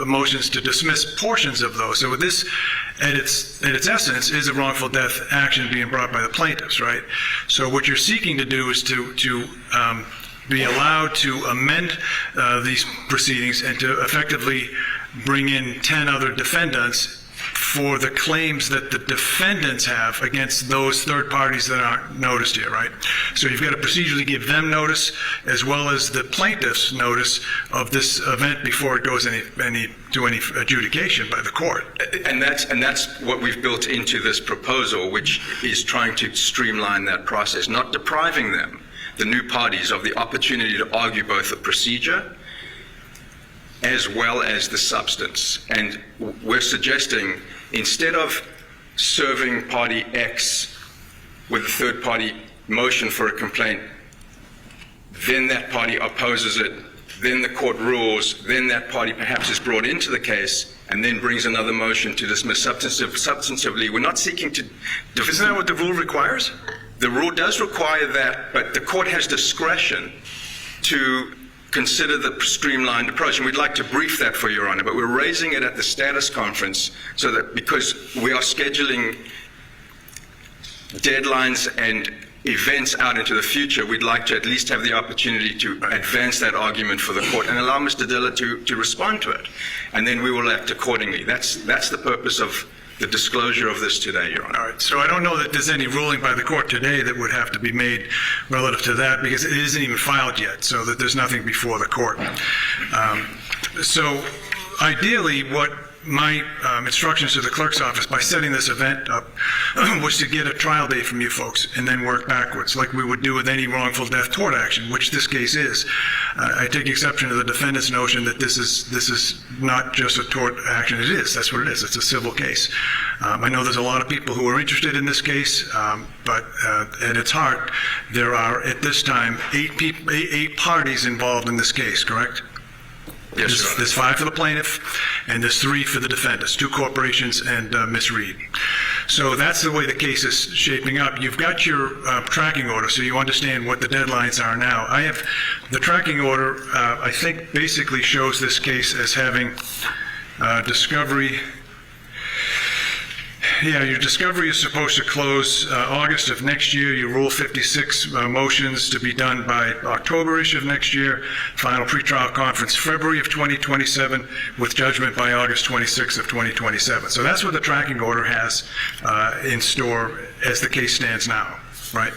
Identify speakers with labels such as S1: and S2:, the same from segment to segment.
S1: motions to dismiss portions of those. So this, at its essence, is a wrongful death action being brought by the plaintiffs, right? So what you're seeking to do is to be allowed to amend these proceedings and to effectively bring in 10 other defendants for the claims that the defendants have against those third parties that aren't noticed here, right? So you've got to procedurally give them notice as well as the plaintiffs notice of this event before it goes to any adjudication by the court.
S2: And that's what we've built into this proposal, which is trying to streamline that process, not depriving them, the new parties, of the opportunity to argue both the procedure as well as the substance. And we're suggesting, instead of serving party X with a third party motion for a complaint, then that party opposes it, then the court rules, then that party perhaps is brought into the case and then brings another motion to dismiss substantively. We're not seeking to...
S1: Isn't that what the rule requires?
S2: The rule does require that, but the court has discretion to consider the streamlined approach, and we'd like to brief that for Your Honor, but we're raising it at the status conference so that, because we are scheduling deadlines and events out into the future, we'd like to at least have the opportunity to advance that argument for the court and allow Mr. Diller to respond to it, and then we will act accordingly. That's the purpose of the disclosure of this today, Your Honor.
S1: All right, so I don't know that there's any ruling by the court today that would have to be made relative to that, because it isn't even filed yet, so that there's nothing before the court. So ideally, what my instructions to the clerk's office by setting this event up was to get a trial date from you folks and then work backwards, like we would do with any wrongful death tort action, which this case is. I take exception to the defendant's notion that this is not just a tort action. It is. That's what it is. It's a civil case. I know there's a lot of people who are interested in this case, but at its heart, there are at this time eight parties involved in this case, correct?
S2: Yes,
S1: there's 5 for the plaintiff, and there's 3 for the defendants, 2 corporations and Ms. Reed. So that's the way the case is shaping up. You've got your tracking order, so you understand what the deadlines are now. I have the tracking order, I think, basically shows this case as having discovery. Yeah, your discovery is supposed to close August of next year. Your Rule 56 motions to be done by October-ish of next year. Final pretrial conference February of 2027 with judgment by August 26th of 2027. So that's what the tracking order has in store as the case stands now, right?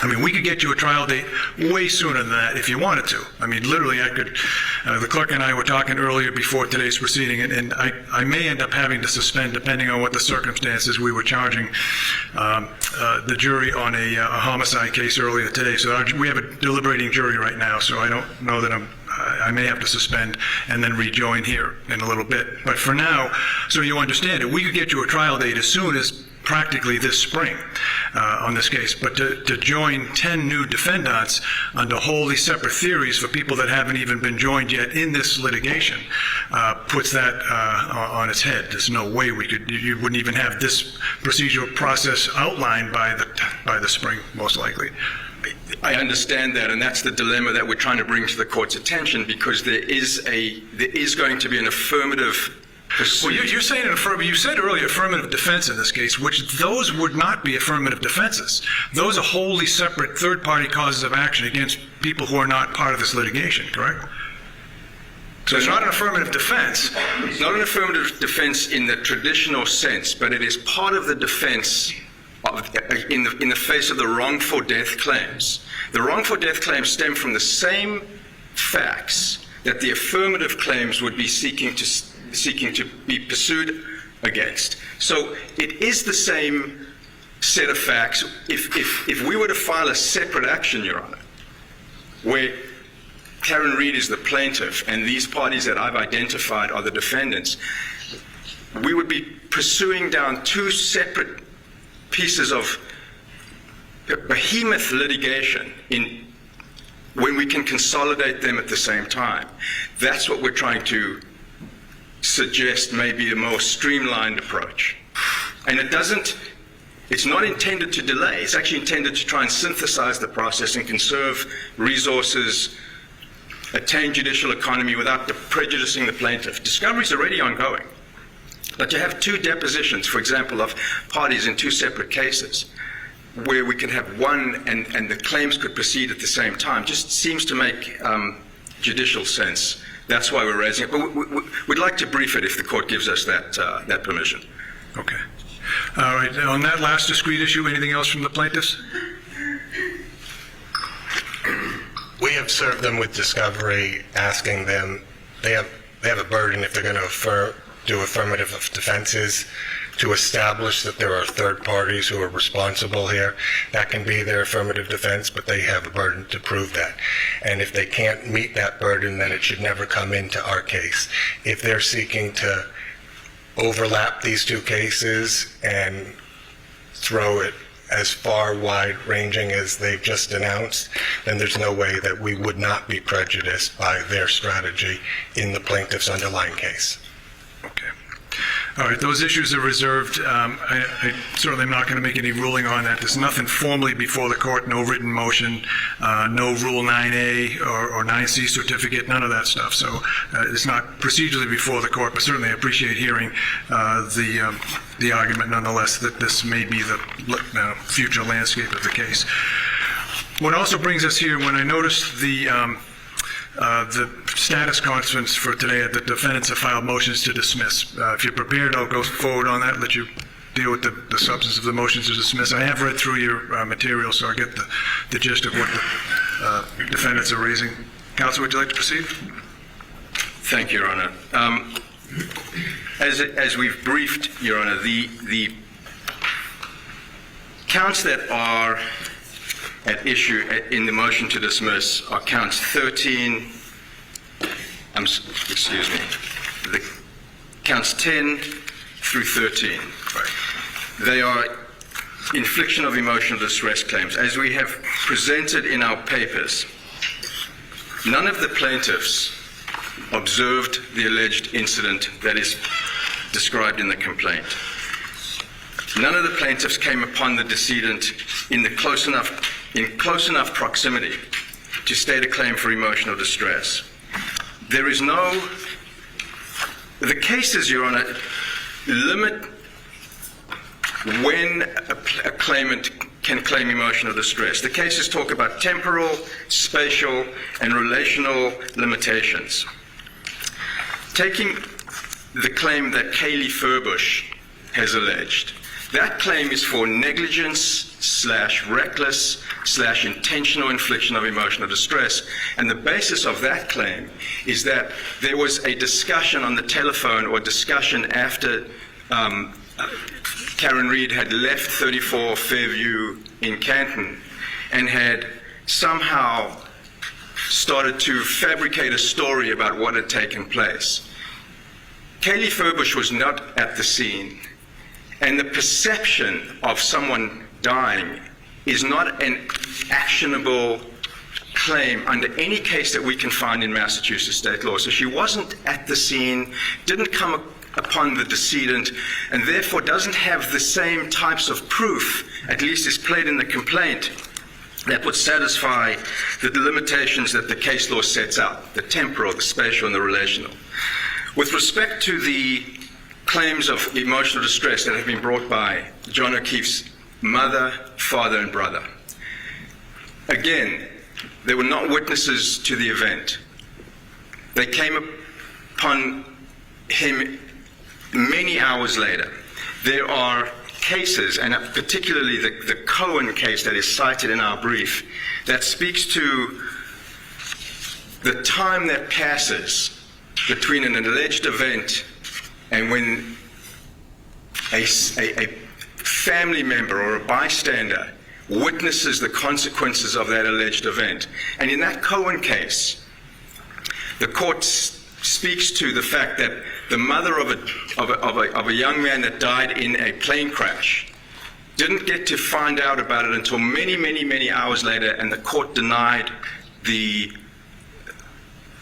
S1: I mean, we could get you a trial date way sooner than that if you wanted to. I mean, literally, I could, the clerk and I were talking earlier before today's proceeding, and I may end up having to suspend, depending on what the circumstances. We were charging the jury on a homicide case earlier today. So we have a deliberating jury right now, so I don't know that I may have to suspend and then rejoin here in a little bit. But for now, so you understand it, we could get you a trial date as soon as practically this spring on this case, but to join 10 new defendants under wholly separate theories for people that haven't even been joined yet in this litigation puts that on its head. There's no way you wouldn't even have this procedural process outlined by the spring, most likely.
S2: I understand that, and that's the dilemma that we're trying to bring to the court's attention, because there is going to be an affirmative.
S1: Well, you're saying an affirmative. You said earlier affirmative defense in this case, which those would not be affirmative defenses. Those are wholly separate third-party causes of action against people who are not part of this litigation, correct? So it's not an affirmative defense.
S2: It's not an affirmative defense in the traditional sense, but it is part of the defense in the face of the wrongful death claims. The wrongful death claims stem from the same facts that the affirmative claims would be seeking to be pursued against. So it is the same set of facts. If we were to file a separate action, Your Honor, where Karen Reed is the plaintiff and these parties that I've identified are the defendants, we would be pursuing down 2 separate pieces of behemoth litigation when we can consolidate them at the same time. That's what we're trying to suggest may be a more streamlined approach. And it's not intended to delay. It's actually intended to try and synthesize the process and conserve resources attain judicial economy without prejudicing the plaintiff. Discovery is already ongoing. But to have two depositions, for example, of parties in two separate cases, where we can have one and the claims could proceed at the same time, just seems to make judicial sense. That's why we're raising it. But we'd like to brief it if the court gives us that permission.
S1: Okay. All right. On that last discrete issue, anything else from the plaintiffs?
S3: We have served them with discovery, asking them, they have a burden if they're going to do affirmative defenses to establish that there are third parties who are responsible here. That can be their affirmative defense, but they have a burden to prove that. And if they can't meet that burden, then it should never come into our case. If they're seeking to overlap these two cases and throw it as far wide-ranging as they've just announced, then there's no way that we would not be prejudiced by their strategy in the plaintiff's underlying case.
S1: Okay. All right, those issues are reserved. I certainly am not going to make any ruling on that. There's nothing formally before the court, no written motion, no Rule 9A or 9C certificate, none of that stuff. So it's not procedurally before the court, but certainly I appreciate hearing the argument nonetheless that this may be the future landscape of the case. What also brings us here, when I noticed the status conference for today, the defendants have filed motions to dismiss. If you're prepared, I'll go forward on that, let you deal with the substance of the motions to dismiss. I have read through your material, so I get the gist of what the defendants are raising. Counsel, would you like to proceed?
S2: Thank you, Your Honor. As we've briefed, Your Honor, the counts that are at issue in the motion to dismiss are counts 13, the counts 10 through 13. Right. They are infliction of emotional distress claims. As we have presented in our papers, none of the plaintiffs observed the alleged incident that is described in the complaint. None of the plaintiffs came upon the decedent in close enough proximity to state a claim for emotional distress. There is the cases, Your Honor, limit when a claimant can claim emotional distress. The cases talk about temporal, spatial, and relational limitations. Taking the claim that Kaylee Furbush has alleged, that claim is for negligence / reckless / intentional infliction of emotional distress. And the basis of that claim is that there was a discussion on the telephone or discussion after Karen Reed had left 34 Fairview in Canton and had somehow started to fabricate a story about what had taken place. Kaylee Furbush was not at the scene. And the perception of someone dying is not an actionable claim under any case that we can find in Massachusetts state law. So she wasn't at the scene, didn't come upon the decedent, and therefore doesn't have the same types of proof, at least is played in the complaint, that would satisfy the limitations that the case law sets out, the temporal, the spatial, and the relational. With respect to the claims of emotional distress that have been brought by John O'Keefe's mother, father, and brother. Again, they were not witnesses to the event. They came upon him many hours later. There are cases, and particularly the Cohen case that is cited in our brief, that speaks to the time that passes between an alleged event and when a family member or a bystander witnesses the consequences of that alleged event. And in that Cohen case, the court speaks to the fact that the mother of a young man that died in a plane crash didn't get to find out about it until many, many, many hours later, and the court denied the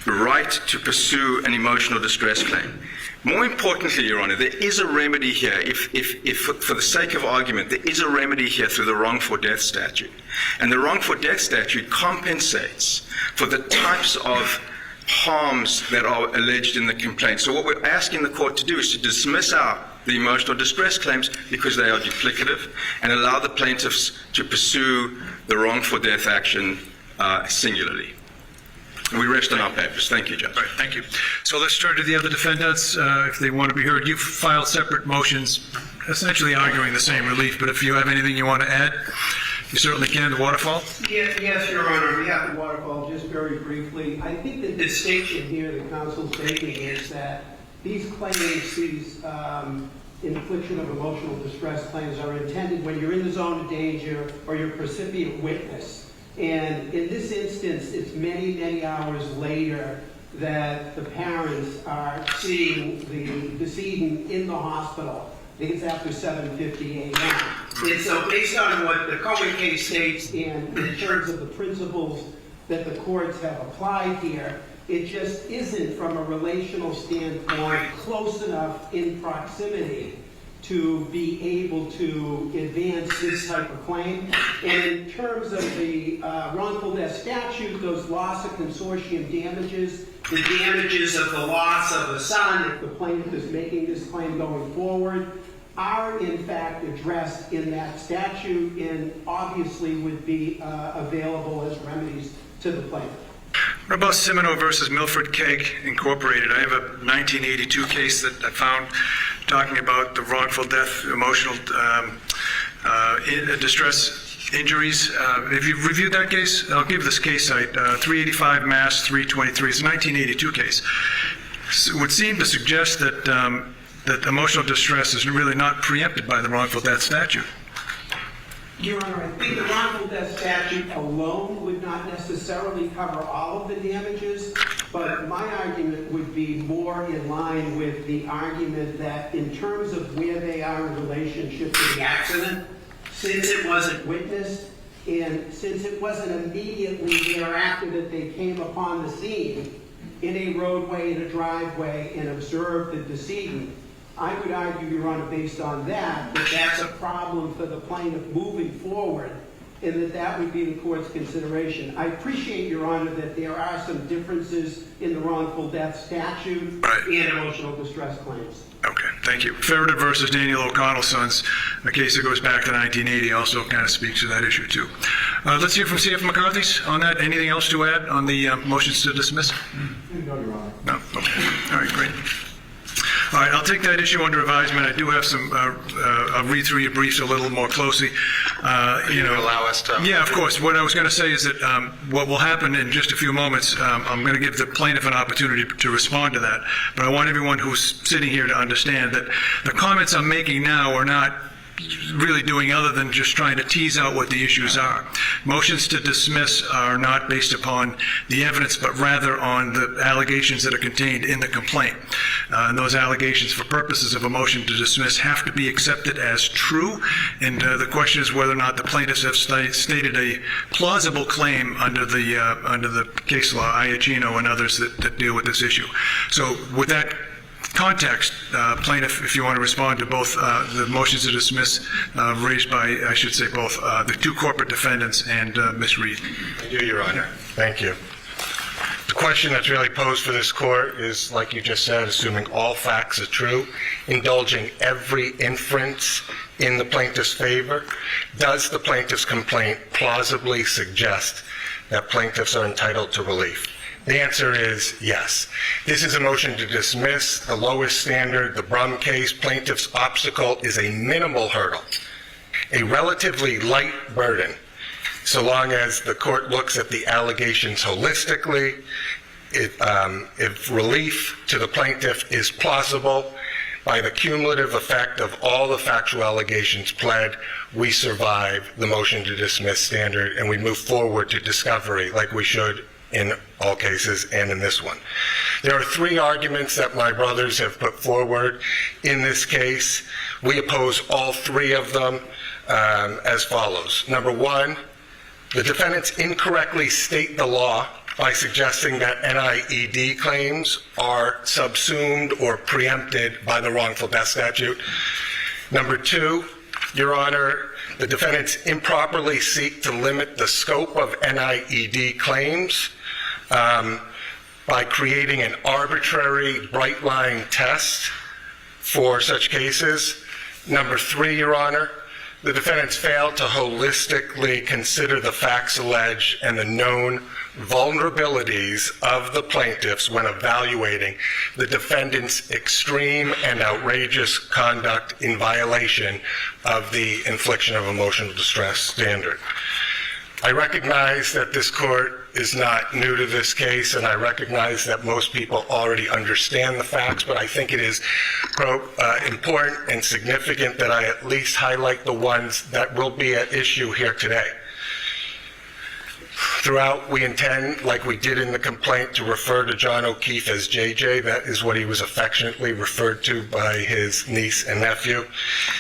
S2: right to pursue an emotional distress claim. More importantly, Your Honor, there is a remedy here. If for the sake of argument, there is a remedy here through the wrongful death statute. And the wrongful death statute compensates for the types of harms that are alleged in the complaint. So what we're asking the court to do is to dismiss out the emotional distress claims because they are duplicative and allow the plaintiffs to pursue the wrongful death action singularly. We rest on our papers. Thank you, Judge.
S1: All right, thank you. So let's turn to the other defendants, if they want to be heard. You've filed separate motions, essentially arguing the same relief, but if you have anything you want to add, you certainly can. The Waterfall?
S4: Yes, Your Honor. We have the Waterfall just very briefly. I think the distinction here that counsel's making is that these claims, these infliction of emotional distress claims are intended when you're in the zone of danger or you're a recipient witness. And in this instance, it's many, many hours later that the parents are seeing the decedent in the hospital. I think it's after 7:50 a.m. And so based on what the Cohen case states and in terms of the principles that the courts have applied here, it just isn't, from a relational standpoint, close enough in proximity to be able to advance this type of claim. And in terms of the wrongful death statute, those loss of consortium damages, the damages of the loss of a son, if the plaintiff is making this claim going forward, are in fact addressed in that statute and obviously would be available as remedies to the plaintiff.
S1: What about Semino versus Milford Keg Incorporated? I have a 1982 case that I found talking about the wrongful death, emotional distress injuries. Have you reviewed that case? I'll give this case site, 385 Mass 323. It's a 1982 case. It would seem to suggest that that emotional distress is really not preempted by the wrongful death statute.
S4: Your Honor, I think the wrongful death statute alone would not necessarily cover all of the damages, but my argument would be more in line with the argument that in terms of where they are in relationship to the accident, since it wasn't witnessed, and since it wasn't immediately thereafter that they came upon the scene in a roadway, in a driveway, and observed the decedent, I would argue, Your Honor, based on that that's a problem for the plaintiff moving forward, and that would be the court's consideration. I appreciate, Your Honor, that there are some differences in the wrongful death statute and emotional distress claims.
S1: Okay, thank you. Ferreter versus Daniel O'Connell's sons, a case that goes back to 1980, also kind of speaks to that issue too. Let's hear from C.F. McCarthy's on that. Anything else to add on the motions to dismiss?
S4: No, Your Honor.
S1: No? Okay. All right, great. All right, I'll take that issue under advisement. I do have some, I'll read through your briefs a little more closely.
S3: Allow us to...
S1: Yeah, of course. What I was going to say is that what will happen in just a few moments, I'm going to give the plaintiff an opportunity to respond to that. But I want everyone who's sitting here to understand that the comments I'm making now are not really doing other than just trying to tease out what the issues are. Motions to dismiss are not based upon the evidence, but rather on the allegations that are contained in the complaint. And those allegations, for purposes of a motion to dismiss, have to be accepted as true. And the question is whether or not the plaintiffs have stated a plausible claim under the case law, Iacchino and others that deal with this issue. So with that context, plaintiff, if you want to respond to both the motions to dismiss raised by, I should say, both the two corporate defendants and Ms. Reed.
S3: I do, Your Honor. Thank you. The question that's really posed for this court is, like you just said, assuming all facts are true, indulging every inference in the plaintiff's favor. Does the plaintiff's complaint plausibly suggest that plaintiffs are entitled to relief? The answer is yes. This is a motion to dismiss. The lowest standard, the Brum case, plaintiff's obstacle is a minimal hurdle, a relatively light burden, so long as the court looks at the allegations holistically. If relief to the plaintiff is plausible, by the cumulative effect of all the factual allegations pled, we survive the motion to dismiss standard and we move forward to discovery like we should in all cases and in this one. There are three arguments that my brothers have put forward in this case. We oppose all three of them as follows. Number one, the defendants incorrectly state the law by suggesting that NIED claims are subsumed or preempted by the wrongful death statute. Number two, Your Honor, the defendants improperly seek to limit the scope of NIED claims by creating an arbitrary bright line test for such cases. Number 3, Your Honor, the defendants failed to holistically consider the facts alleged and the known vulnerabilities of the plaintiffs when evaluating the defendant's extreme and outrageous conduct in violation of the infliction of emotional distress standard. I recognize that this court is not new to this case, and I recognize that most people already understand the facts, but I think it is important and significant that I at least highlight the ones that will be at issue here today. Throughout, we intend, like we did in the complaint, to refer to John O'Keefe as JJ. That is what he was affectionately referred to by his niece and nephew.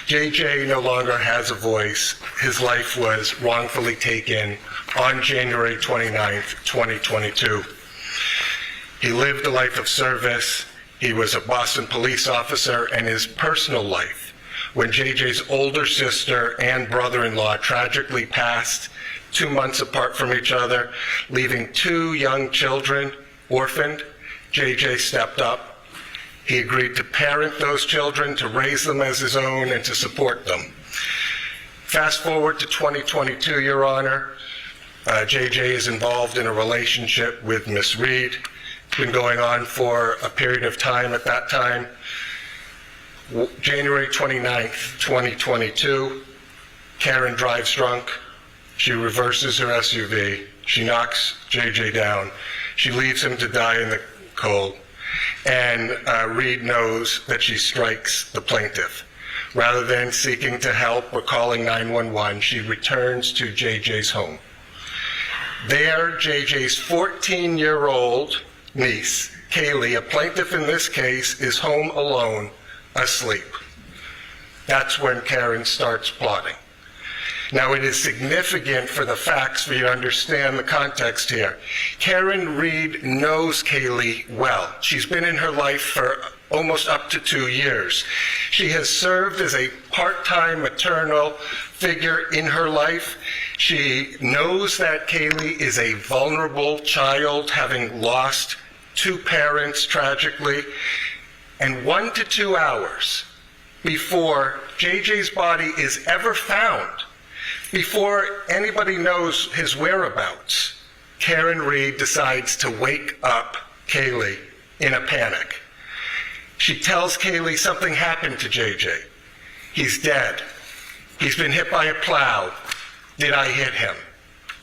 S3: JJ no longer has a voice. His life was wrongfully taken on January 29th, 2022. He lived a life of service. He was a Boston police officer, and his personal life, when JJ's older sister and brother-in-law tragically passed 2 months apart from each other, leaving 2 young children orphaned, JJ stepped up. He agreed to parent those children, to raise them as his own, and to support them. Fast forward to 2022, Your Honor. JJ is involved in a relationship with Miss Reed. It's been going on for a period of time at that time. January 29th, 2022, Karen drives drunk. She reverses her SUV. She knocks JJ down. She leaves him to die in the cold. And Reed knows that she strikes the plaintiff. Rather than seeking to help or calling 911, she returns to JJ's home. There, JJ's 14-year-old niece, Kaylee, a plaintiff in this case, is home alone, asleep. That's when Karen starts plotting. Now, it is significant for the facts for you to understand the context here. Karen Reed knows Kaylee well. She's been in her life for almost up to 2 years. She has served as a part-time maternal figure in her life. She knows that Kaylee is a vulnerable child, having lost 2 parents tragically. And 1 to 2 hours before JJ's body is ever found, before anybody knows his whereabouts, Karen Reed decides to wake up Kaylee in a panic. She tells Kaylee something happened to JJ. He's dead. He's been hit by a plow. Did I hit him?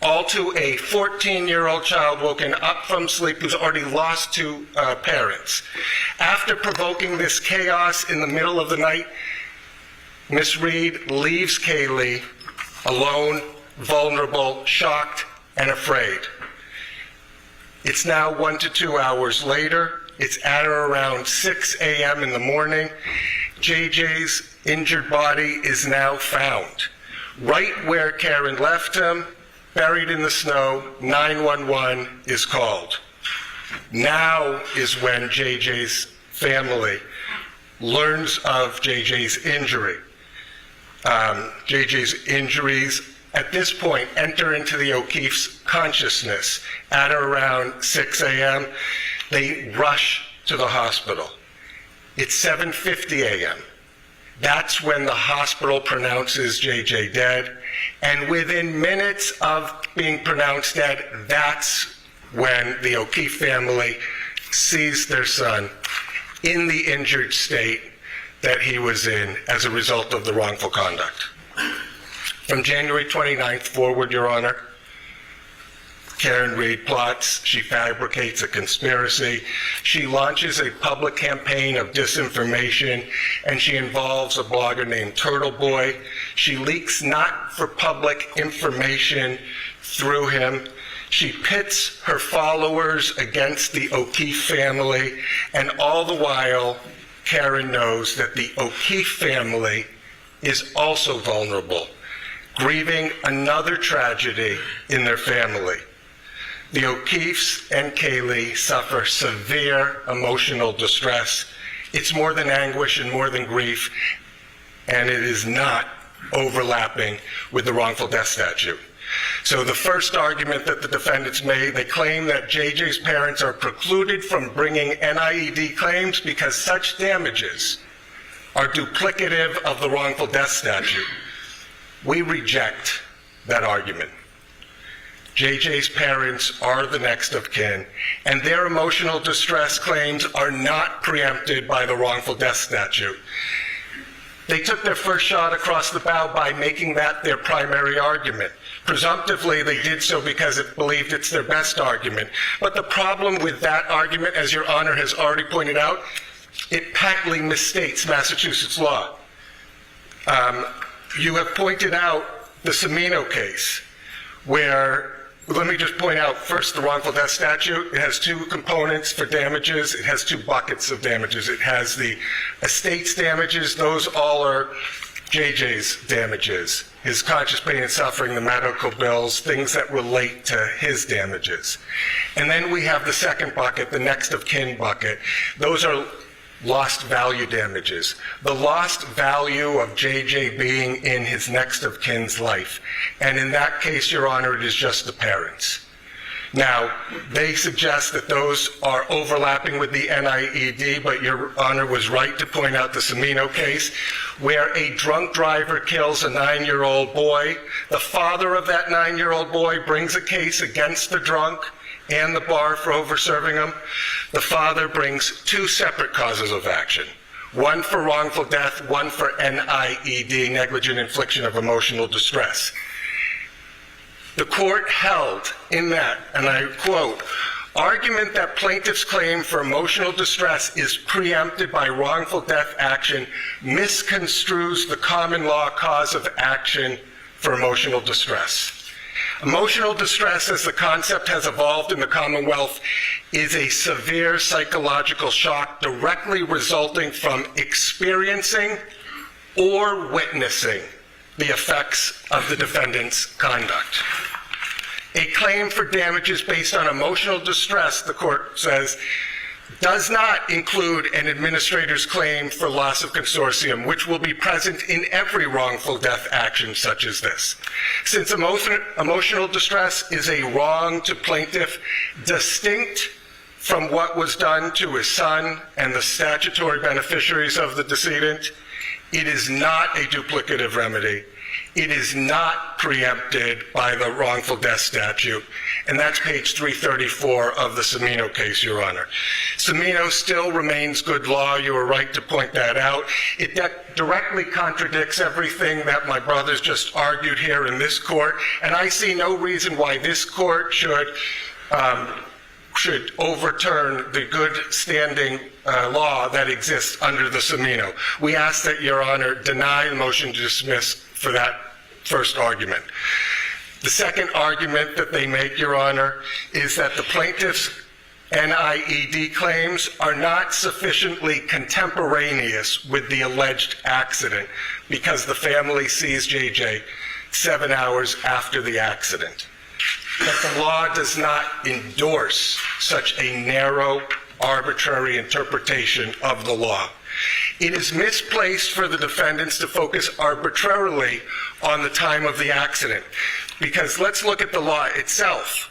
S3: All to a 14-year-old child woken up from sleep who's already lost 2 parents. After provoking this chaos in the middle of the night, Miss Reed leaves Kaylee alone, vulnerable, shocked, and afraid. It's now 1 to 2 hours later. It's at or around 6 a.m. in the morning. JJ's injured body is now found. Right where Karen left him, buried in the snow, 911 is called. Now is when JJ's family learns of JJ's injury. JJ's injuries at this point enter into the O'Keefe's consciousness. At around 6 a.m., they rush to the hospital. It's 7:50 a.m. That's when the hospital pronounces JJ dead. And within minutes of being pronounced dead, that's when the O'Keefe family sees their son in the injured state that he was in as a result of the wrongful conduct. From January 29th forward, Your Honor, Karen Reed plots, she fabricates a conspiracy, she launches a public campaign of disinformation, and she involves a blogger named Turtle Boy. She leaks not for public information through him. She pits her followers against the O'Keefe family, and all the while, Karen knows that the O'Keefe family is also vulnerable, grieving another tragedy in their family. The O'Keefes and Kaylee suffer severe emotional distress. It's more than anguish and more than grief, and it is not overlapping with the wrongful death statute. So the first argument that the defendants made, they claim that JJ's parents are precluded from bringing NIED claims because such damages are duplicative of the wrongful death statute. We reject that argument. JJ's parents are the next of kin, and their emotional distress claims are not preempted by the wrongful death statute. They took their first shot across the bow by making that their primary argument. Presumptively, they did so because it believed it's their best argument. But the problem with that argument, as Your Honor has already pointed out, it patently misstates Massachusetts law. You have pointed out the Cimino case, where, let me just point out first the wrongful death statute. It has two components for damages. It has two buckets of damages. It has the estate's damages. Those all are JJ's damages, his conscious pain and suffering, the medical bills, things that relate to his damages. And then we have the second bucket, the next of kin bucket. Those are lost value damages. The lost value of JJ being in his next of kin's life. And in that case, Your Honor, it is just the parents. Now, they suggest that those are overlapping with the NIED, but Your Honor was right to point out the Cimino case, where a drunk driver kills a 9-year-old boy. The father of that 9-year-old boy brings a case against the drunk and the bar for over-serving him. The father brings two separate causes of action, one for wrongful death, one for NIED, negligent infliction of emotional distress. The court held in that, and I quote, argument that plaintiff's claim for emotional distress is preempted by wrongful death action misconstrues the common law cause of action for emotional distress. Emotional distress, as the concept has evolved in the Commonwealth, is a severe psychological shock directly resulting from experiencing or witnessing the effects of the defendant's conduct. A claim for damages based on emotional distress, the court says, does not include an administrator's claim for loss of consortium, which will be present in every wrongful death action such as this. Since emotional distress is a wrong to plaintiff distinct from what was done to his son and the statutory beneficiaries of the decedent, it is not a duplicative remedy. It is not preempted by the wrongful death statute. And that's page 334 of the Cimino case, Your Honor. Cimino still remains good law. You were right to point that out. It directly contradicts everything that my brothers just argued here in this court. And I see no reason why this court should overturn the good standing law that exists under the Cimino. We ask that Your Honor deny the motion to dismiss for that first argument. The second argument that they make, Your Honor, is that the plaintiff's NIED claims are not sufficiently contemporaneous with the alleged accident because the family sees JJ 7 hours after the accident. But the law does not endorse such a narrow, arbitrary interpretation of the law. It is misplaced for the defendants to focus arbitrarily on the time of the accident, because let's look at the law itself.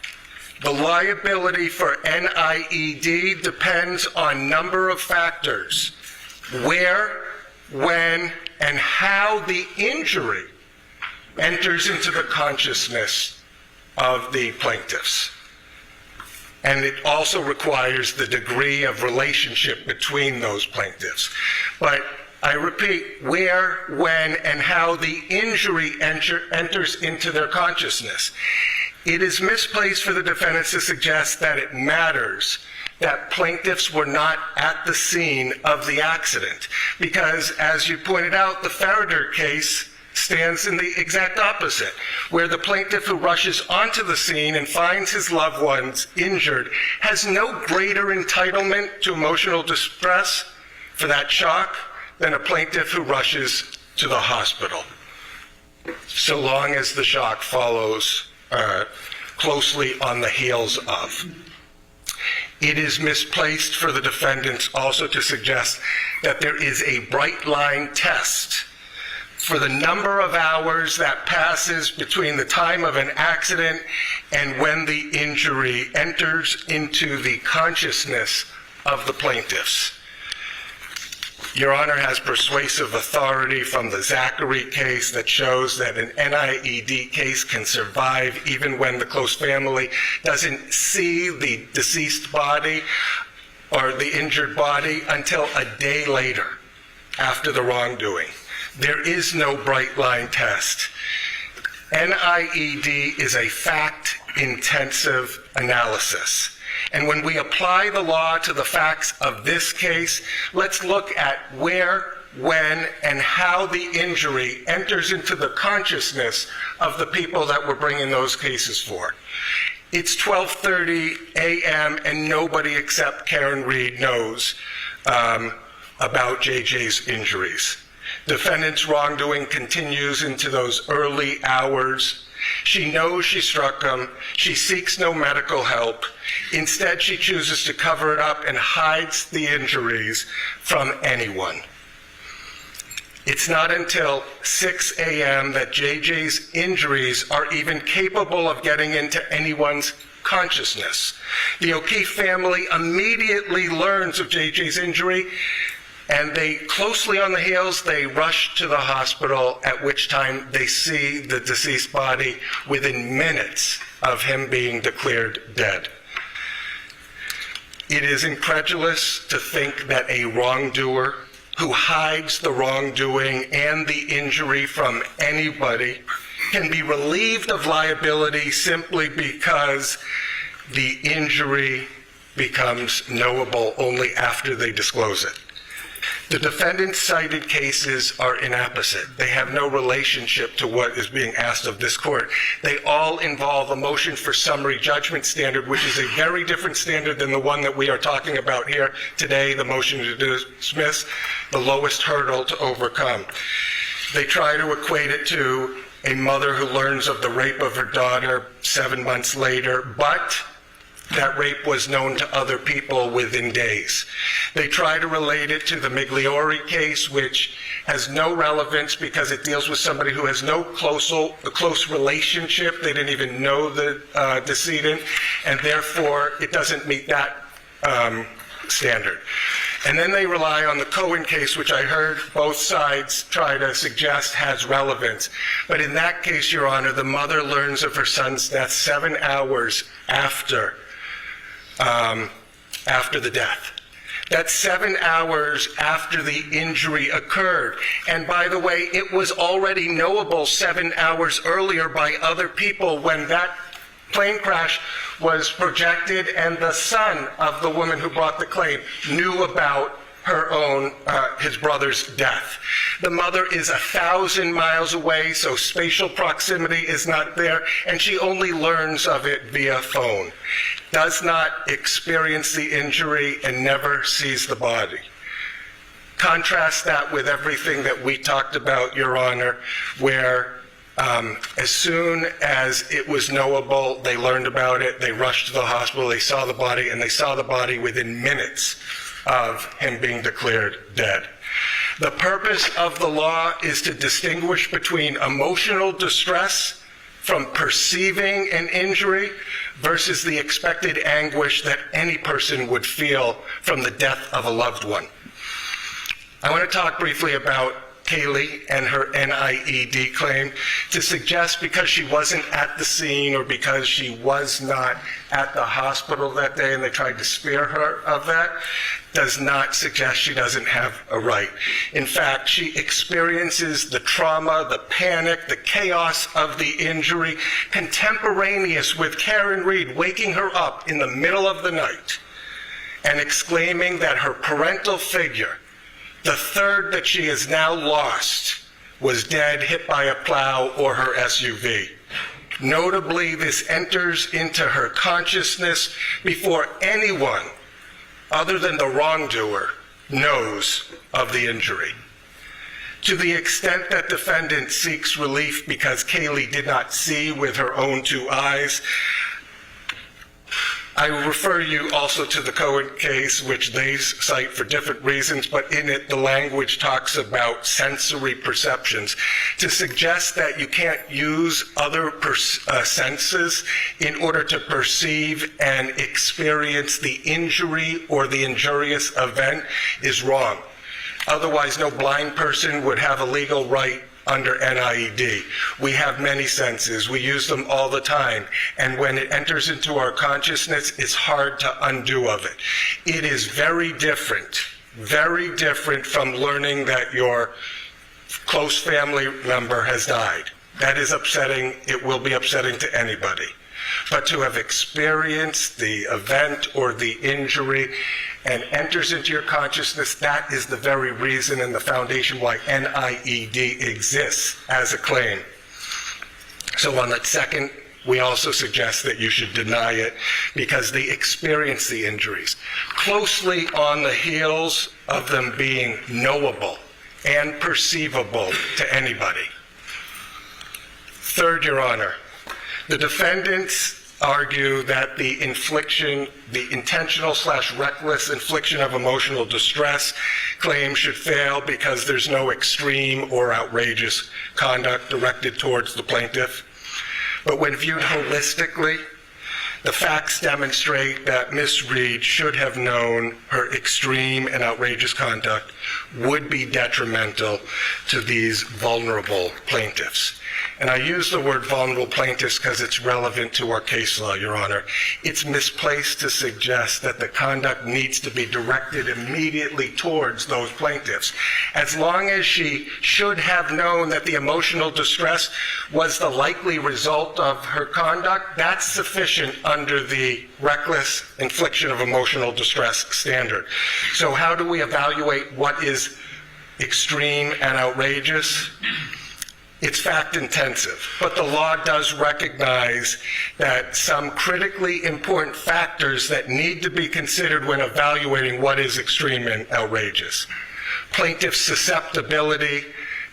S3: The liability for NIED depends on a number of factors: where, when, and how the injury enters into the consciousness of the plaintiffs. And it also requires the degree of relationship between those plaintiffs. But I repeat, where, when, and how the injury enters into their consciousness. It is misplaced for the defendants to suggest that it matters that plaintiffs were not at the scene of the accident. Because, as you pointed out, the Farrader case stands in the exact opposite, where the plaintiff who rushes onto the scene and finds his loved ones injured has no greater entitlement to emotional distress for that shock than a plaintiff who rushes to the hospital, so long as the shock follows closely on the heels of. It is misplaced for the defendants also to suggest that there is a bright line test for the number of hours that passes between the time of an accident and when the injury enters into the consciousness of the plaintiffs. Your Honor has persuasive authority from the Zachary case that shows that an NIED case can survive even when the close family doesn't see the deceased body or the injured body until a day later after the wrongdoing. There is no bright line test. NIED is a fact-intensive analysis. And when we apply the law to the facts of this case, let's look at where, when, and how the injury enters into the consciousness of the people that we're bringing those cases for. It's 12:30 a.m. and nobody except Karen Reed knows about JJ's injuries. Defendant's wrongdoing continues into those early hours. She knows she struck him. She seeks no medical help. Instead, she chooses to cover it up and hides the injuries from anyone. It's not until 6 a.m. that JJ's injuries are even capable of getting into anyone's consciousness. The O'Keefe family immediately learns of JJ's injury, and they, closely on the heels, they rush to the hospital, at which time they see the deceased body within minutes of him being declared dead. It is incredulous to think that a wrongdoer who hides the wrongdoing and the injury from anybody can be relieved of liability simply because the injury becomes knowable only after they disclose it. The defendant's cited cases are inapposite. They have no relationship to what is being asked of this court. They all involve a motion for summary judgment standard, which is a very different standard than the one that we are talking about here today, the motion to dismiss, the lowest hurdle to overcome. They try to equate it to a mother who learns of the rape of her daughter 7 months later, but that rape was known to other people within days. They try to relate it to the Migliori case, which has no relevance because it deals with somebody who has no close relationship. They didn't even know the decedent, and therefore it doesn't meet that standard. And then they rely on the Cohen case, which I heard both sides try to suggest has relevance. But in that case, Your Honor, the mother learns of her son's death 7 hours after the death. That's 7 hours after the injury occurred. And by the way, it was already knowable 7 hours earlier by other people when that plane crash was projected, and the son of the woman who brought the claim knew about her own, his brother's death. The mother is 1,000 miles away, so spatial proximity is not there, and she only learns of it via phone. Does not experience the injury and never sees the body. Contrast that with everything that we talked about, Your Honor, where as soon as it was knowable, they learned about it, they rushed to the hospital, they saw the body, and they saw the body within minutes of him being declared dead. The purpose of the law is to distinguish between emotional distress from perceiving an injury versus the expected anguish that any person would feel from the death of a loved one. I want to talk briefly about Kaylee and her NIED claim to suggest because she wasn't at the scene or because she was not at the hospital that day and they tried to spare her of that does not suggest she doesn't have a right. In fact, she experiences the trauma, the panic, the chaos of the injury contemporaneous with Karen Reed waking her up in the middle of the night and exclaiming that her parental figure, the third that she has now lost, was dead, hit by a plow or her SUV. Notably, this enters into her consciousness before anyone other than the wrongdoer knows of the injury. To the extent that defendant seeks relief because Kaylee did not see with her own 2 eyes, I will refer you also to the Cohen case, which they cite for different reasons, but in it the language talks about sensory perceptions. To suggest that you can't use other senses in order to perceive and experience the injury or the injurious event is wrong. Otherwise, no blind person would have a legal right under NIED. We have many senses. We use them all the time. And when it enters into our consciousness, it's hard to undo of it. It is very different from learning that your close family member has died. That is upsetting. It will be upsetting to anybody. But to have experienced the event or the injury and enters into your consciousness, that is the very reason and the foundation why NIED exists as a claim. So on that second, we also suggest that you should deny it because they experience the injuries. Closely on the heels of them being knowable and perceivable to anybody. Third, Your Honor, the defendants argue that the intentional/reckless infliction of emotional distress claim should fail because there's no extreme or outrageous conduct directed towards the plaintiff. But when viewed holistically, the facts demonstrate that Ms. Reed should have known her extreme and outrageous conduct would be detrimental to these vulnerable plaintiffs. And I use the word vulnerable plaintiffs because it's relevant to our case law, Your Honor. It's misplaced to suggest that the conduct needs to be directed immediately towards those plaintiffs. As long as she should have known that the emotional distress was the likely result of her conduct, that's sufficient under the reckless infliction of emotional distress standard. So how do we evaluate what is extreme and outrageous? It's fact intensive, but the law does recognize that some critically important factors that need to be considered when evaluating what is extreme and outrageous. Plaintiff's susceptibility,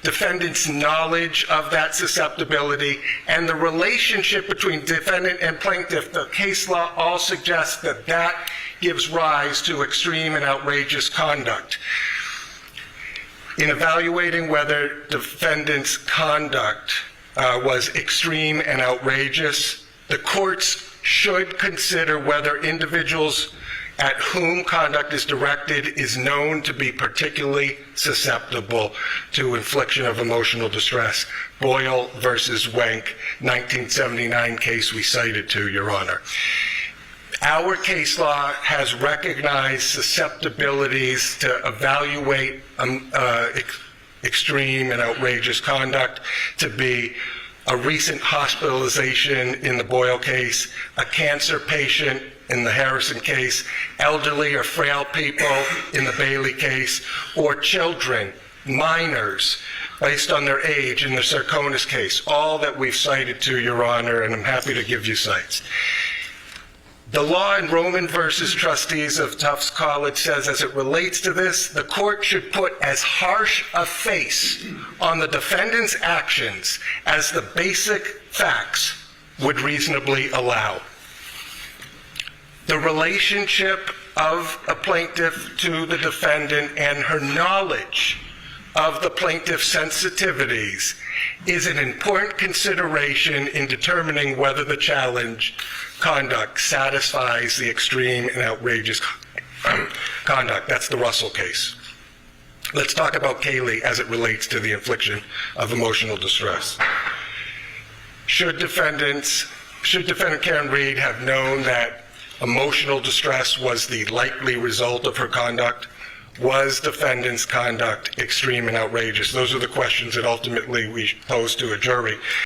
S3: defendant's knowledge of that susceptibility, and the relationship between defendant and plaintiff. The case law all suggests that that gives rise to extreme and outrageous conduct. In evaluating whether defendant's conduct was extreme and outrageous, the courts should consider whether individuals at whom conduct is directed is known to be particularly susceptible to infliction of emotional distress. Boyle versus Wenck, 1979 case we cited to, Your Honor. Our case law has recognized susceptibilities to evaluate extreme and outrageous conduct to be a recent hospitalization in the Boyle case, a cancer patient in the Harrison case, elderly or frail people in the Bailey case, or children, minors, based on their age in the Sarkonis case, all that we've cited to, Your Honor, and I'm happy to give you cites. The law in Roman versus Trustees of Tufts College says, as it relates to this, the court should put as harsh a face on the defendant's actions as the basic facts would reasonably allow. The relationship of a plaintiff to the defendant and her knowledge of the plaintiff's sensitivities is an important consideration in determining whether the challenge conduct satisfies the extreme and outrageous conduct. That's the Russell case. Let's talk about Cayley as it relates to the infliction of emotional distress. Should defendant Karen Reed have known that emotional distress was the likely result of her conduct? Was defendant's conduct extreme and outrageous? Those are the questions that ultimately we pose to a jury.